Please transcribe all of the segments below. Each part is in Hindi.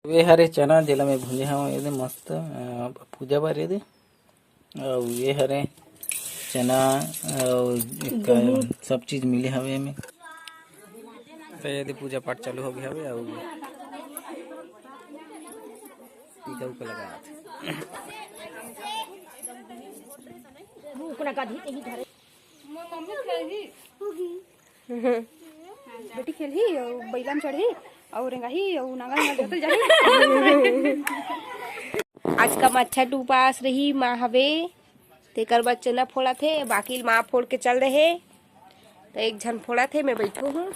वे हरे चना जेला में भुंजे हूँ ये मस्त पूजा बार ये और ये हरे चना और सब चीज़ मिले हवे में तो ये पूजा पाठ चालू हो गया हवे और टीका उका लगा बेटी खेली और बैला में चढ़ी और रेंगाही और नागा जोतल जाही। आज का मच्छर उपास रही माँ हवे तेकर बच्चे न फोड़ा थे बाकी माँ फोड़ के चल रहे तो एक झन फोड़ा थे मैं बैठो हूँ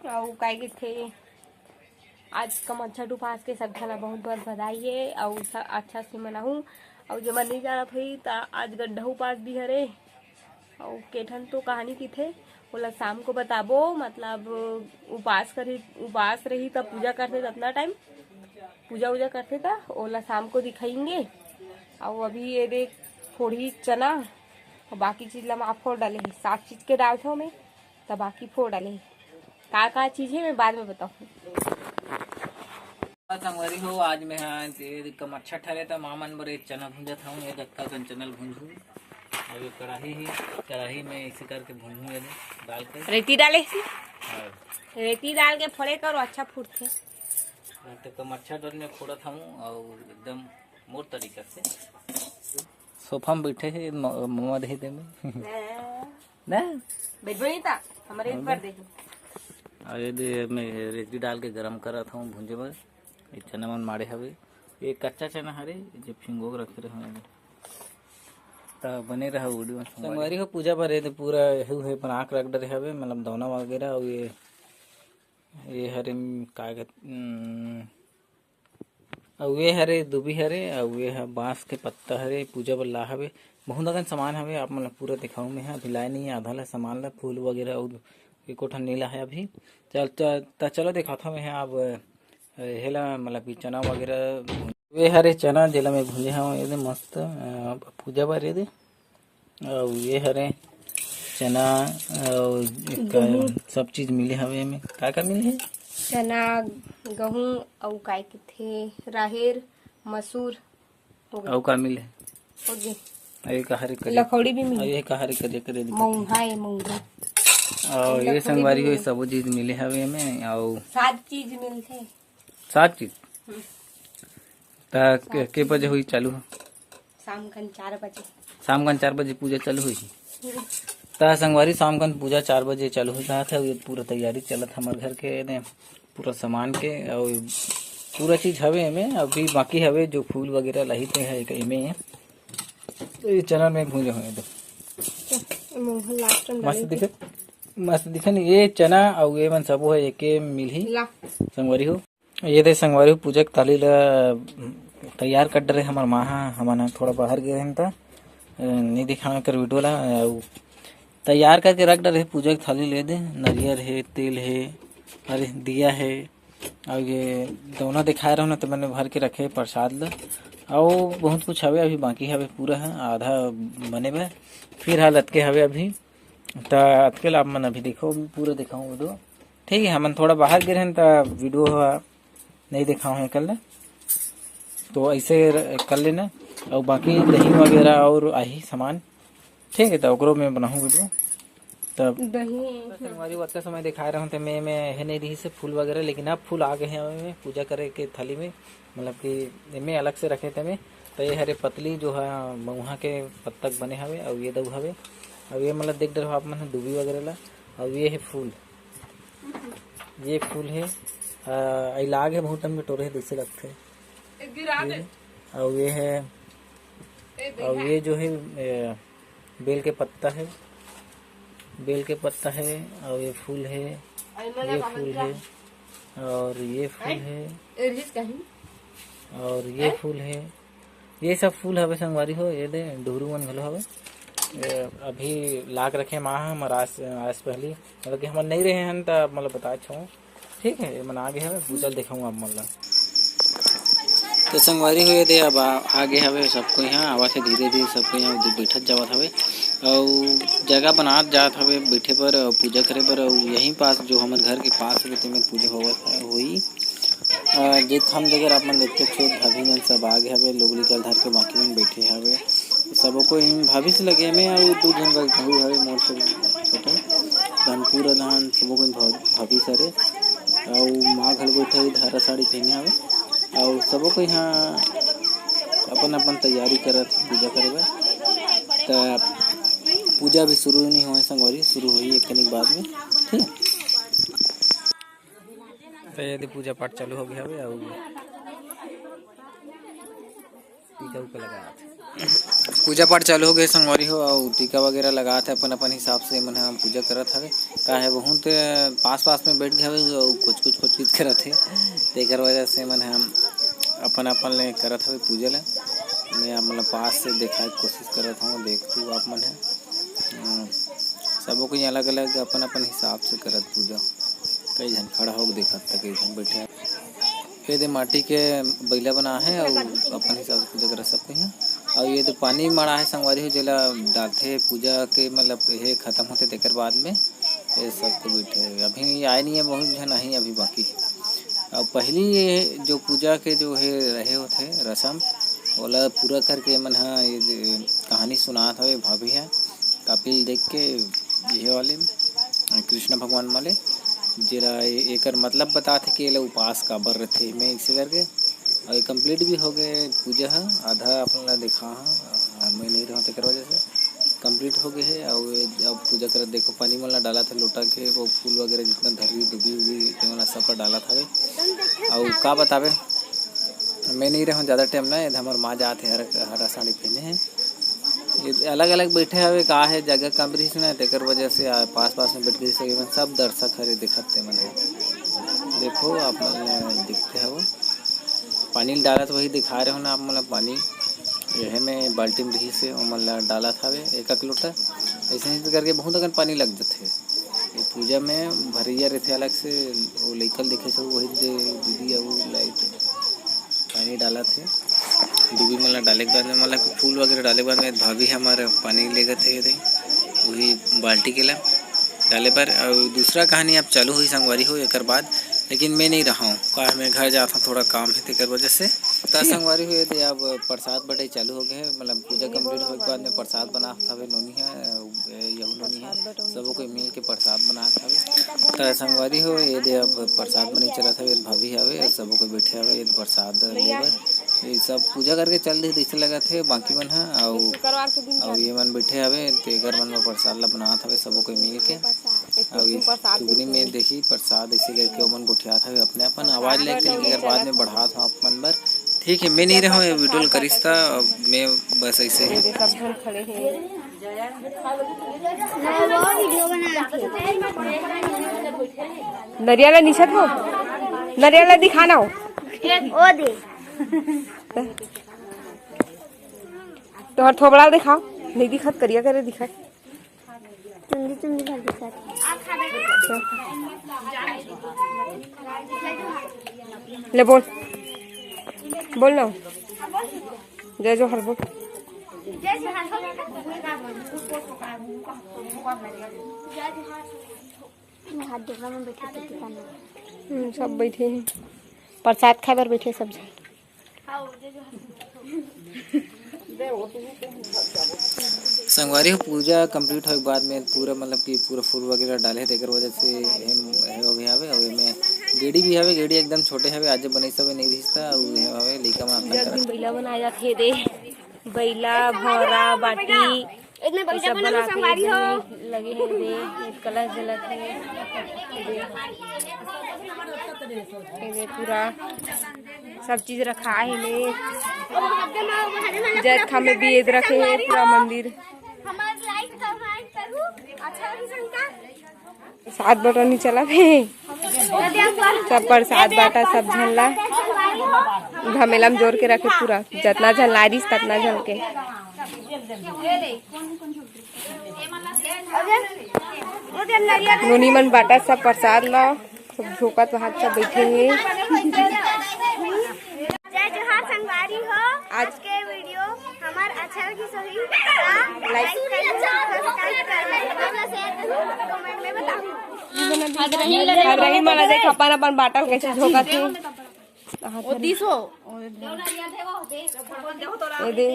और काय थे। आज का मच्छर उपास के सब झना बहुत बहुत बधाई है और अच्छा से मनाऊँ और जब नहीं जाना थी तो आज गड्ढा उपास भी हरे और केठन तो कहानी की थे बोला शाम को बताबो मतलब उपास रही तब पूजा करते अपना टाइम पूजा करते था ओला शाम को दिखाएंगे। और अभी ये देख फोड़ी चना और बाकी चीज ला आप फोड़ डाले 7 चीज के डालते हो मैं तब बाकी फोड़ डाले का चीज है मैं बाद में बताऊँ। संगवारी हो आज मैं मच्छर ठहरे था मामन बड़े चना भूंजा था ये दक्का चनल भूंजू और ये कढ़ाई में इसी करके भूनूं ये डाल के रेती डाले रेती डाल के फोड़े करो अच्छा फूटते तो मच्छर डर में फोड़ा था और एकदम मोर तरीका से सोफा में बैठे है मम्मा दे दे में ना बैठो था हमारे पर देखो और ये मैं रेती डाल के गरम कर रहा था भूंजे में ये चना मन मारे हवे ये कच्चा चना हरे जो फिंगो रखे रहे तो बने रहा वीडियो संगवारी हो पूजा पर तो पूरा हेउ है पर आँख रख डरे हवे मतलब दौना वगैरह और ये हरे का और ये हरे दुबी हरे और ये बांस के पत्ता हरे पूजा पर ला हवे बहुत अगन सामान हवे आप मतलब पूरा दिखाऊँ मैं अभी लाए नहीं आधा ला सामान ला फूल वगैरह और एक कोठन नीला है अभी चलो दिखाता हूँ मैं आप हेला मतलब चना वगैरह वे हरे चना जेला में भुंजे हूँ ये मस्त पूजा बार ये और ये हरे चना और सब चीज़ मिले हवे में का मिले है चना गेहूँ और काय के थे राहेर मसूर और का मिले ये का हरे लखौड़ी भी मिले ये का हरे करे मूंगा है मूंगा और ये संगवारी हुई सब चीज मिले हवे में और 7 चीज मिलते 7 चीज के बजे हुई चालू शाम कन 4 बजे शाम कन 4 बजे पूजा चालू हुई ता संगवारी शाम कन पूजा 4 बजे चालू होता था ये पूरा तैयारी चलत हमारे घर के ने पूरा सामान के और पूरा चीज हवे में अभी बाकी हवे जो फूल वगैरह लही थे है में तो ये चना में भूंजे हुए तो मस्त दिखे ये चना और ये मन सबो है एक मिल ही संगवारी हो ये दे संगवारी हो पूजा थाली ला तैयार कर डरे हमार माँ हमारा थोड़ा बाहर गए हैं तो नहीं दिखावे कर वीडियो ला तैयार करके रख डरे पूजा की थाली ले दे नारियल है तेल है अरे दिया है और ये दोनों दिखाए रहो ना तो मैंने भर के रखे प्रसाद ला और बहुत कुछ हवे अभी बाकी हवे पूरा है आधा बने हुए फिर हाल अटके हवे अभी तो अटके ला आप मन अभी देखो पूरा दिखाऊँ वीडियो ठीक है हम थोड़ा बाहर गिरे हैं तो वीडियो नहीं दिखाऊँ है कल तो ऐसे कर लेना और बाकी दही वगैरह और आई सामान ठीक है तो ओकरो में बनाऊँ वीडियो तब हमारी वक्त समय दिखा रहा हूँ तो मैं है नहीं रही से फूल वगैरह लेकिन अब फूल आ गए हैं हमें पूजा करे के थाली में मतलब कि मैं अलग से रखे थे मैं तो ये हरे पतली जो है वहाँ के पत्तक बने हवे और ये दऊ हवे और ये मतलब देख रहे हो आप मन डूबी वगैरह ला और ये है फूल ये फूल है लाग है बहुत में टोरे दूसरे लगते और ये है और ये जो है बेल के पत्ता है और ये फूल है और ये फूल है और ये फूल है ये सब फूल हवे संगवारी हो ये दे डोरू मन घलो हवे अभी लाग रखे माँ हम आज पहली मतलब कि हम नहीं रहे हैं तो मतलब बता छो ठीक है मन आगे हवे पूजा दिखाऊँ आप मतलब तो संगवारी हुए दे अब आगे हवे सबको यहाँ आवा से धीरे धीरे सबको यहाँ बैठत जावत हवे और जगह बनात जात हवे बैठे पर पूजा करे पर यहीं पास जो हमारे घर के पास में पूजा हुई जे हम जगह आप मन देखते छोट भाभी मन सब आगे हवे लोग निकल धर के बाकी मन बैठे हवे सबो को इन भाभी से लगे में और दू जन बहू हवे मोर से छोटे धान पूरा धान सबो को भाभी सरे और माँ घर बैठे धारा साड़ी पहने हवे और सबो को यहाँ अपन अपन तैयारी करत पूजा करे बर तो पूजा भी शुरू नहीं हुए संगवारी शुरू हुई एक कनिक बाद में ठीक है। तो यदि पूजा पाठ चालू हो गया हवे और टीका उका लगा पूजा पाठ चालू हो गए संगवारी हो और टीका वगैरह लगा थे अपन अपन हिसाब से मन हम पूजा करत हवे का है बहुत पास में बैठ गए हवे और कुछ करत है तेकर वजह से मन हम अपन ले करत हवे पूजा ला मैं मतलब पास से देखा कोशिश करत हूँ देख तू आप मन है सबो कोई अलग अलग अपन हिसाब से करत पूजा कई जन खड़ा होकर देखा था कई जन बैठे ये माटी के बैला बना है और अपन हिसाब से पूजा कर सकते हैं और ये तो पानी मड़ा है संगवारी हो जेला डालते पूजा के मतलब ये खत्म होते तेकर बाद में ये सब तो बैठे अभी आए नहीं है बहुत जन नहीं अभी बाकी है और पहली ये जो पूजा के जो है रहे होते रस्म वाला पूरा करके मन हाँ ये कहानी सुनात है भाभी है कपिल देख के ये वाले कृष्ण भगवान वाले जरा एक मतलब बता थे कि उपास काबर रथे मैं इसे करके और कंप्लीट भी हो गए पूजा है आधा अपना देखा हाँ मैं नहीं रहा तेकर वजह से कंप्लीट हो गए है और अब पूजा कर देखो पानी वाला डाला था लोटा के वो फूल वगैरह जितना धरी डूबी उबी वाला सब पर डाला था और का बतावे मैं नहीं रहा ज़्यादा टाइम ना हमारे माँ जाते हरा साड़ी पहने हैं ये अलग अलग बैठे हवे का है जगह कंपटीशन है तेकर वजह से पास में बैठ गए सब दर्शक हरे दिखते मन है देखो आप दिखते है वो पानी डाला तो वही दिखा रहे हो ना आप मतलब पानी यह में बाल्टी में रही से मतलब डाला था वे एक लोटा ऐसे ही करके बहुत अगर पानी लग जाते ये पूजा में भरिया रहते अलग से वो लेकल दिखे थे वही दीदी और लाइट पानी डाला थे डूबी मतलब डाले के बाद में मतलब फूल वगैरह डाले के बाद में भाभी हमारे पानी ले गए थे वही बाल्टी के ला डाले पर और दूसरा कहानी अब चालू हुई संगवारी हो एक बाद लेकिन मैं नहीं रहा हूँ का मैं घर जाता हूँ थोड़ा काम है तेकर वजह से तो संगवारी हुए थे अब प्रसाद बटाई चालू हो गए मतलब पूजा कंप्लीट होने के बाद में प्रसाद बना था नोनी है यहू नोनी है सबों को मिल के प्रसाद बना था तो संगवारी हो ये दे अब प्रसाद बनी चला था भाभी आवे सबों को बैठे आवे ये प्रसाद लेकर ये सब पूजा करके चल रही ऐसे लगा थे बाकी मन है और ये मन बैठे हवे तेकर मन में प्रसाद ला बना था सबों को मिल के और ये टुकनी में देखी प्रसाद ऐसे करके मन गुठिया था अपने अपन आवाज लेके बाद में बढ़ा था अपन बर ठीक है मैं नहीं रहा हूँ वीडियो करिश्ता मैं बस ऐसे ही नरियाला निशत हो नरियाला दिखाना हो ओ दे तो हर थोबड़ा दिखाओ नहीं दिखत करिया करे दिखा चुंदी कर दिखा ले बोल ना जय जोहर बोल हाथ देखा में बैठे सब बैठे हैं प्रसाद खाए बर बैठे सब जन संगवारी पूजा कंप्लीट होने के बाद में पूरा मतलब कि पूरा फूल वगैरह डाले तेकर वजह से हो गया हवे और में गेड़ी भी हवे गेड़ी एकदम छोटे हवे आज बने सब नहीं दिखता और हवे लइका में अपन दिन बैला बनाया जाथे दे बैला भौरा बाटी इतने बैठा बना संगवारी हो लगे हैं दे कलश जलत है दे पूरा सब चीज रखा है ले जैत खा में भी रखे हैं पूरा मंदिर सात बटा नहीं चला है सब प्रसाद बाटा सब झल्ला घमेला में जोड़ के रखे पूरा जितना झल्लारिस ततना झल के नोनी मन बाटा सब प्रसाद ला सब झोकत वहाँ सब बैठे हैं जय जोहार संगवारी हो आज के वीडियो हमार अच्छा लगी सही लाइक सब्सक्राइब कमेंट में बताओ रही मला देख अपन बाटल कैसे झोकत है कहाँ था ये दे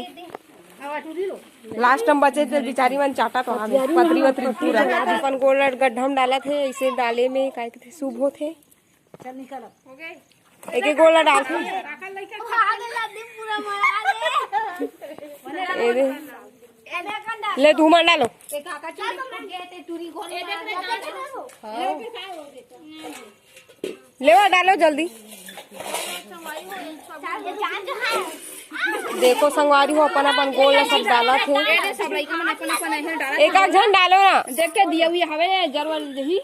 लास्ट टाइम बचे थे बेचारी मन चाटा तो आगे पतरी वतरी पूरा अपन गोल्ड गड्ढा में डाला थे इसे डाले में काय थे शुभ होते एक एक गोल्ड डालते ये दे ले धूमन डालो ले डालो जल्दी देखो संगवारी हो अपन अपन गोल सब डाला थे एक आध जन डालो ना देख के दिया हुई हवे जरवल दही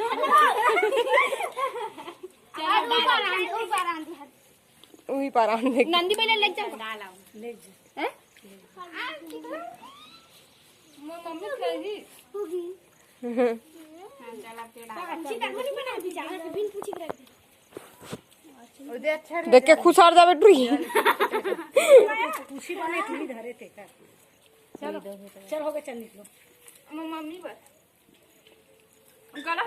उही पारान देख नंदी पहले ले जा डाला ले हैं मम्मी कही देख के खुश और जावे टुई खुशी बने थोड़ी धरे थे कर चलो चल हो गए चल निकलो मम्मी बस गला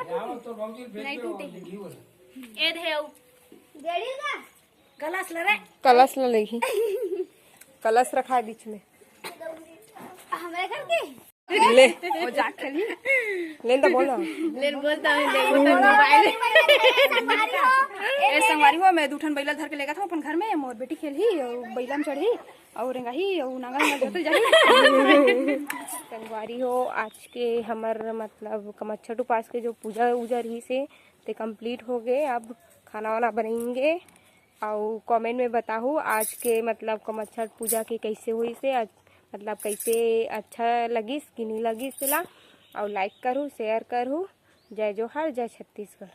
नहीं टूटे ए देव गेड़ी का कलश ल लेही कलश रखा है बीच में हमारे घर के ले वो जा खेली ले तो बोलो ले बोलता है ले बोलता मोबाइल ए संगवारी हो मैं दूठन बैला धर के लेगा था अपन घर में मोर बेटी खेली और बैला में चढ़ी और रंगाही और नांगा में जोतल जाही संगवारी हो आज के हमर मतलब कमच्छा टुपास के जो पूजा उजा रही से ते कंप्लीट हो गए अब खाना वाना बनाएंगे और कमेंट में बताओ आज के मतलब कमच्छा पूजा के कैसे हुई से मतलब कैसे अच्छा लगी कि नहीं लगी सिला और लाइक करूँ शेयर करूँ जय जोहार जय छत्तीसगढ़।